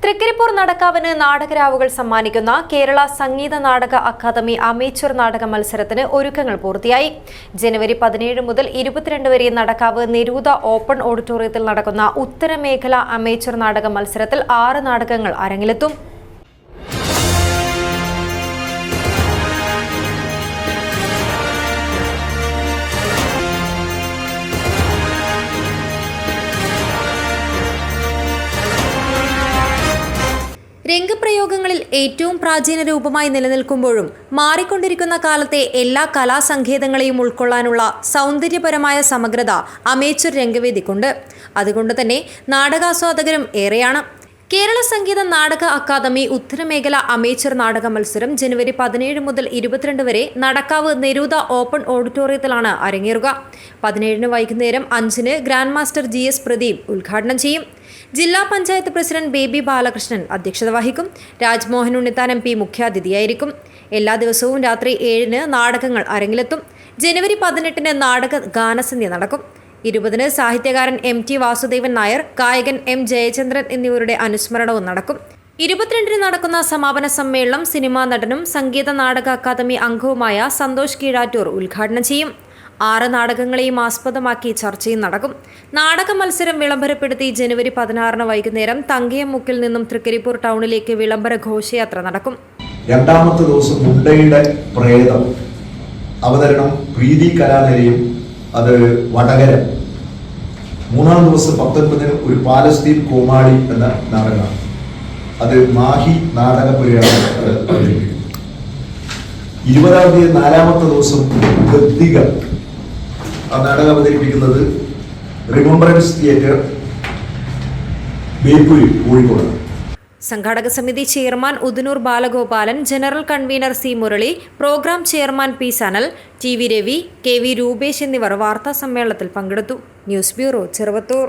തൃക്കരിപ്പൂർ നടക്കാവിന് നാടകരാവുകൾ സമ്മാനിക്കുന്ന Kerala Sangeetha Nataka academy amateur നാടക മത്സരത്തിന് ഒരുക്കങ്ങൾ പൂർത്തിയായി. ജനുവരി 17 മുതൽ 22 വരെ നടക്കാവ് നെരൂദ ഓപ്പൺ ഓഡിറ്റോറിയത്തിൽ നടക്കുന്ന ഉത്തരമേഖല അമേച്വർ നാടക മത്സരത്തിൽ 6 നാടകങ്ങൾ അരങ്ങിലെത്തും. രംഗപ്രയോഗങ്ങളിൽ ഏറ്റവും പ്രാചീന രൂപമായി നിലനിൽക്കുമ്പോഴും മാറിക്കൊണ്ടിരിക്കുന്ന കാലത്തെ എല്ലാ കലാസങ്കേതങ്ങളെയും ഉൾക്കൊള്ളാനുള്ള സൗന്ദര്യപരമായ സമഗ്രത അമേച്വർ രംഗവേദിക്കുണ്ട്. അതുകൊണ്ട് തന്നെ നാടകാസ്വാദകരും ഏറെയാണ്. കേരള സംഗീത നാടക അക്കാദമി ഉത്തരമേഖല അമേച്വർ നാടക മത്സരം ജനുവരി 17 മുതൽ 22 വരെ നടക്കാവ് നെരൂദ ഓപ്പൺ ഓഡിറ്റോറിയത്തിലാണ് അരങ്ങേറുക. 17 വൈകുന്നേരം 5 ഗ്രാൻഡ് മാസ്റ്റർ GS പ്രദീപ് ഉദ്ഘാടനം ചെയ്യും. ജില്ലാ പഞ്ചായത്ത് പ്രസിഡന്റ് ബേബി ബാലകൃഷ്ണൻ അധ്യക്ഷത വഹിക്കും. രാജ്മോഹൻ ഉണ്ണിത്താൻ MP മുഖ്യാതിഥിയായിരിക്കും. എല്ലാ ദിവസവും രാത്രി 7 നാടകങ്ങൾ അരങ്ങിലെത്തും. ജനുവരി 18 നാടക ഗാനസന്ധ്യ നടക്കും. 20 സാഹിത്യകാരൻ MT വാസുദേവൻ നായർ, ഗായകൻ M ജയചന്ദ്രൻ എന്നിവരുടെ അനുസ്മരണവും നടക്കും. 22 നടക്കുന്ന സമാപന സമ്മേളനം സിനിമാ നടനും സംഗീത നാടക അക്കാദമി അംഗവുമായ സന്തോഷ് കീഴാറ്റൂർ ഉദ്ഘാടനം ചെയ്യും. 6 നാടകങ്ങളെയും ആസ്പദമാക്കി ചർച്ചയും നടക്കും. നാടക മത്സരം വിളംബരപ്പെടുത്തി ജനുവരി 16 വൈകുന്നേരം തങ്കയംമുക്കിൽ നിന്നും തൃക്കരിപ്പൂർ ടൗണിലേക്ക് വിളംബര ഘോഷയാത്ര നടക്കും. രണ്ടാമത്തെ ദിവസം മുണ്ടയുടെ പ്രേതം അവതരണം പ്രീതി കലാനിലയം, അത് വടകര. 3-ാം ദിവസം 19 ഒരു പാലസ്തീൻ കോമാളി എന്ന നാടകമാണ്. അത് മാഹി നാടകപ്പുരയാണ് അവതരിപ്പിക്കുന്നത്. 20-ാം തീയതി 4-ാമത്തെ ദിവസം ഗദ്ദിക, ആ നാടകം അവതരിപ്പിക്കുന്നത് റിമംബറൻസ് തിയേറ്റർ, ബേപ്പൂര്, കോഴിക്കോട്. സംഘാടക സമിതി chairman Udanur Balagopalan, general convener C Murali, programme chairman P Sanal, TV Ravi, KV Rupesh എന്നിവർ വാർത്താ സമ്മേളനത്തിൽ പങ്കെടുത്തു. News bureau, Cheruvathur.